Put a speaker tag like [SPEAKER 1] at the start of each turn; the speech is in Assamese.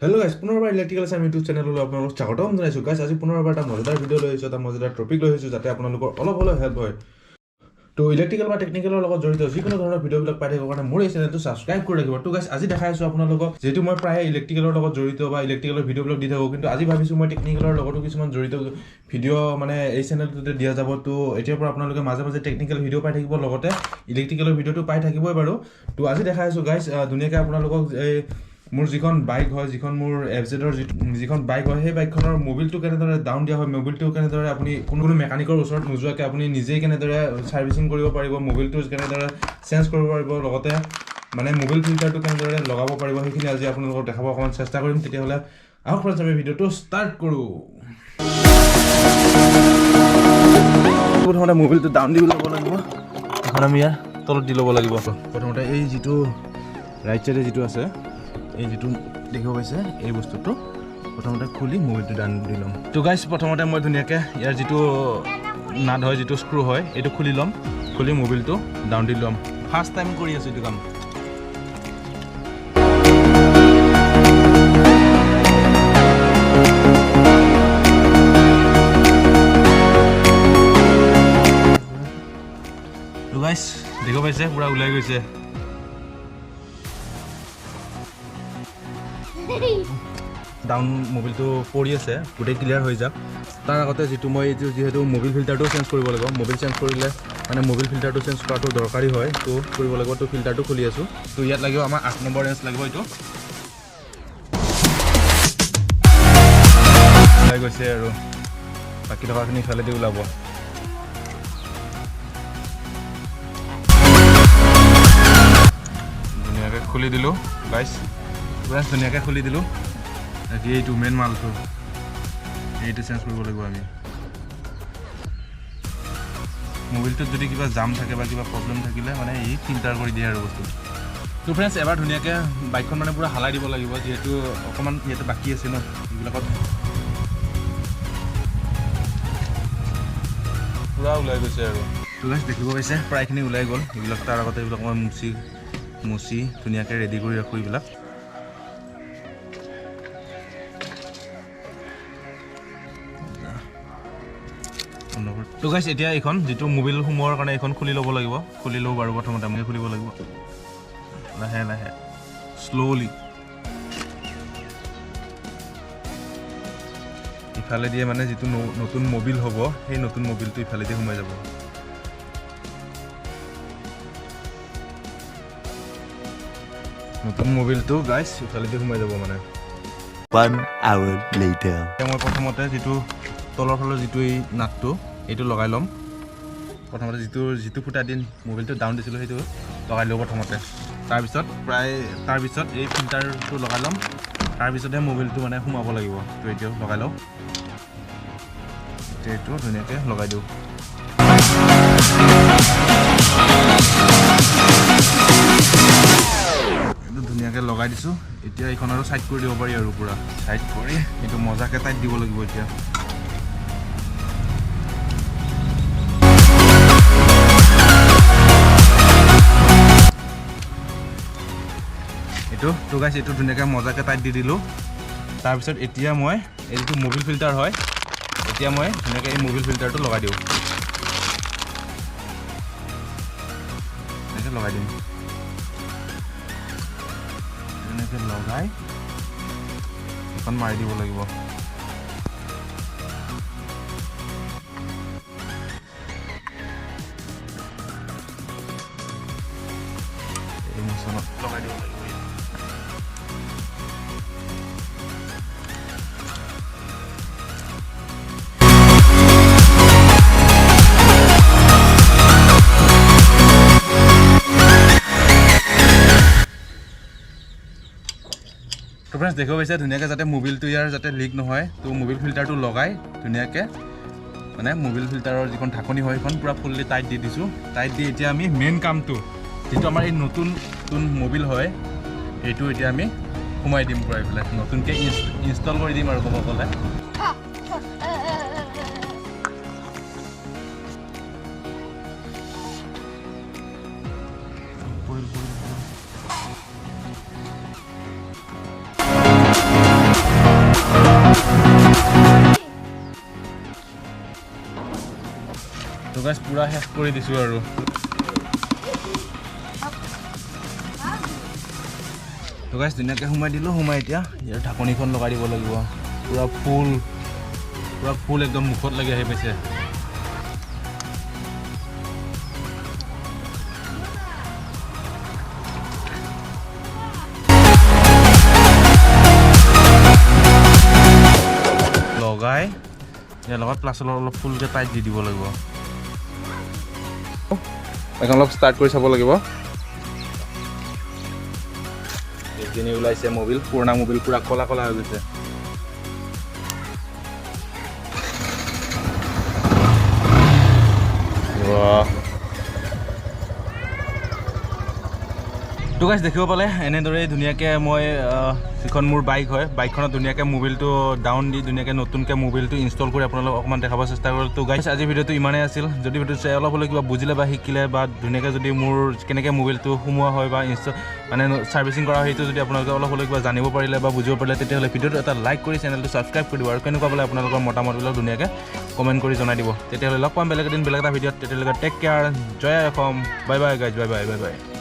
[SPEAKER 1] Hello guys, পুনৰবাৰ ইলেক্ট্ৰিকেল আছাম YouTube চেনেললৈ আপোনালোকক স্বাগতম জনাইছো guys। আজি পুনৰবাৰ এটা মজাদাৰ ভিডিও লৈ আহিছো, এটা মজাদাৰ টপিক লৈ আহিছো যাতে আপোনালোকৰ অলপ হ'লেও হেল্প হয়। তো ইলেক্ট্ৰিকেল বা টেকনিকেলৰ লগত জড়িত যিকোনো ধৰণৰ ভিডিওবিলাক পাই থাকিবৰ কাৰণে মোৰ এই চেনেলটো সাবস্ক্ৰাইব কৰি ৰাখিব। তো guys আজি দেখাই আছো আপোনালোকক, যেহেতু মই প্ৰায় ইলেক্ট্ৰিকেলৰ লগত জড়িত বা ইলেক্ট্ৰিকেলৰ ভিডিওবিলাক দি থাকো, কিন্তু আজি ভাবিছো মই টেকনিকেলৰ লগতো কিছুমান জড়িত ভিডিও মানে এই চেনেলটোতে দিয়া যাব। তো এতিয়াৰ পৰা আপোনালোকে মাজে মাজে টেকনিকেল ভিডিও পাই থাকিব, লগতে ইলেক্ট্ৰিকেলৰ ভিডিওটো পাই থাকিবই বাৰু। তো আজি দেখাই আছো guys ধুনীয়াকৈ আপোনালোকক এই মোৰ যিখন বাইক হয়, যিখন মোৰ এফজেডৰ যিখন বাইক হয়, সেই বাইকখনৰ মোবিলটো কেনেদৰে ডাউন দিয়া হয়, মোবিলটো কেনেদৰে আপুনি কোনো মেকানিকৰ ওচৰত নোযোৱাকৈ আপুনি নিজেই কেনেদৰে ছাৰ্ভিচিং কৰিব পাৰিব, মোবিলটো কেনেদৰে চেঞ্জ কৰিব পাৰিব, লগতে মানে মোবিল ফিল্টাৰটো কেনেদৰে লগাব পাৰিব, সেইখিনি আজি আপোনালোকক দেখাব অকণমান চেষ্টা কৰিম। তেতিয়াহ'লে আহক ফ্ৰেণ্ডছ আমি ভিডিঅ'টো ষ্টাৰ্ট কৰোঁ। প্ৰথমতে মোবিলটো ডাউন দি ল'ব লাগিব, এখন আমি ইয়াৰ তলত দি ল'ব লাগিব। প্ৰথমতে এই যিটো ৰাইট চাইডে যিটো আছে, এই যিটো দেখিব পাইছে এই বস্তুটো প্ৰথমতে খুলি মোবিলটো ডাউন দি ল'ম। তো গাইজ প্ৰথমতে মই ধুনীয়াকৈ ইয়াৰ যিটো নাট হয়, যিটো স্ক্ৰু হয়, এইটো খুলি ল'ম, খুলি মোবিলটো ডাউন দি ল'ম। ফাৰ্ষ্ট টাইম কৰি আছোঁ এইটো কাম। তো গাইজ দেখিব পাইছে পূৰা ওলাই গৈছে। ডাউন মোবিলটো পৰি আছে, গোটেই ক্লিয়াৰ হৈ যাওক। তাৰ আগতে যিটো মই এইটো যিহেতু মোবিল ফিল্টাৰটো চেঞ্জ কৰিব লাগিব, মোবিল চেঞ্জ কৰিলে মানে মোবিল ফিল্টাৰটো চেঞ্জ কৰাটো দৰকাৰী হয়, তো কৰিব লাগিব। তো ফিল্টাৰটো খুলি আছোঁ। তো ইয়াত লাগিব আমাৰ 8 নম্বৰ ৰেঞ্জ লাগিব। এইটো ওলাই গৈছে আৰু বাকী টকাখিনি ইফালেদি ওলাব। ধুনীয়াকৈ খুলি দিলোঁ গাইজ, ধুনীয়াকৈ খুলি দিলোঁ। এতিয়া এইটো মেইন মালটো, এইটো চেঞ্জ কৰিব লাগিব আমি। মোবিলটোত যদি কিবা জাম থাকে বা কিবা প্ৰব্লেম থাকিলে মানে ই ফিল্টাৰ কৰি দিয়ে আৰু বস্তু। তো ফ্ৰেণ্ডছ এবাৰ ধুনীয়াকৈ বাইকখন মানে পূৰা হালাই দিব লাগিব, যিহেতু অকণমান ইয়াতে বাকী আছে ন, এইবিলাকত পূৰা ওলাই গৈছে আৰু। তো গাইজ দেখিব পাইছে প্ৰায়খিনি ওলাই গ'ল। এইবিলাক তাৰ আগতে এইবিলাক মই মুচি ধুনীয়াকৈ ৰেডি কৰি ৰাখোঁ এইবিলাক। তো গাইজ এতিয়া এইখন যিটো মোবিল সোমোৱাৰ কাৰণে এইখন খুলি ল'ব লাগিব। খুলি লওঁ বাৰু, প্ৰথমতে আমি খুলিব লাগিব লাহে লাহে শ্ল'লি। ইফালে দিয়ে মানে যিটো নতুন মোবিল হ'ব, সেই নতুন মোবিলটো ইফালেদি সোমাই যাব। নতুন মোবিলটো গাইজ ইফালেদি সোমাই যাব মানে।
[SPEAKER 2] 1 hour later
[SPEAKER 1] মই প্ৰথমতে যিটো তলৰ ফালৰ যিটো এই নাটটো এইটো লগাই ল'ম। প্ৰথমতে যিটো ফুটা দিন মোবিলটো ডাউন দিছিলোঁ সেইটো লগাই লওঁ প্ৰথমতে। তাৰপিছত এই ফিল্টাৰটো লগাই ল'ম, তাৰপিছতহে মোবিলটো মানে সোমাব লাগিব। তো এতিয়াও লগাই লওঁ, এইটো ধুনীয়াকৈ লগাই দিওঁ। এইটো ধুনীয়াকৈ লগাই দিছোঁ। এতিয়া এইখন আৰু ছাইড কৰি দিব পাৰি আৰু পূৰা ছাইড কৰি এইটো মজাকৈ টাইট দিব লাগিব। এতিয়া তো গাইজ এইটো ধুনীয়াকৈ মজাকৈ টাইট দি দিলোঁ। তাৰপিছত এতিয়া মই এইটো মোবিল ফিল্টাৰ হয়, এতিয়া মই ধুনীয়াকৈ এই মোবিল ফিল্টাৰটো লগাই দিওঁ। এনেকৈ লগাই দিম, এনেকৈ লগাই এখন মাৰি দিব লাগিব। এই মোচনত লগাই দিব লাগিব। তো ফ্ৰেণ্ডছ দেখিব পাইছে ধুনীয়াকৈ যাতে মোবিলটো ইয়াৰ যাতে লিক নহয়, তো মোবিল ফিল্টাৰটো লগাই ধুনীয়াকৈ মানে মোবিল ফিল্টাৰৰ যিখন ঢাকনি হয় সেইখন পূৰা ফুল্লি টাইট দি দিছোঁ। টাইট দি এতিয়া আমি মেইন কামটো যিটো আমাৰ এই নতুন মোবিল হয় এইটো এতিয়া আমি সোমাই দিম পূৰা এইফালে, নতুনকৈ ইনষ্টল কৰি দিম আৰু ক'ব গ'লে। তো গাইজ পুৰা শেষ কৰি দিছোঁ আৰু তো গাইজ ধুনীয়াকৈ সোমাই দিলোঁ সোমাই এতিয়া ইয়াৰ ঢাকনিখন লগাই দিব লাগিব পুৰা ফুল একদম মুখত লাগি আহি পাইছে লগাই ইয়াৰ লগত প্লাছৰ অলপ ফুলকৈ টাইট দি দিব লাগিব এখন অলপ ষ্টাৰ্ট কৰি চাব লাগিব এইখিনি ওলাইছে মোবিল পুৰণা মোবিল পুৰা কলা কলা হৈ গৈছে তো গাইজ দেখিব পালে এনেদৰে ধুনীয়াকৈ মই যিখন মোৰ বাইক হয় বাইকখনত ধুনীয়াকৈ মোবিলটো ডাউন দি ধুনীয়াকৈ নতুনকৈ মোবিলটো ইনষ্টল কৰি আপোনালোকক অকণমান দেখাব চেষ্টা কৰিলোঁ তো গাইজ আজি ভিডিঅ'টো ইমানেই আছিল যদি ভিডিঅ'টো চাই অলপ হ'লেও কিবা বুজিলে বা শিকিলে বা ধুনীয়াকৈ যদি মোৰ কেনেকৈ মোবিলটো সোমোৱা হয় বা মানে ছাৰ্ভিচিং কৰা হয় সেইটো যদি আপোনালোকে অলপ হ'লেও কিবা জানিব পাৰিলে বা বুজিব পাৰিলে তেতিয়াহ'লে ভিডিঅ'টো এটা লাইক কৰি চেনেলটো ছাবস্ক্ৰাইব কৰি দিব আৰু কেনেকুৱা পালে আপোনালোকৰ মতামতবিলাক ধুনীয়াকৈ কমেণ্ট কৰি জনাই দিব তেতিয়াহ'লে লগ পাম বেলেগ এদিন বেলেগ এটা ভিডিঅ'ত তেতিয়ালৈকে টেক কেয়াৰ জয় Assam bye bye guys bye bye bye বাই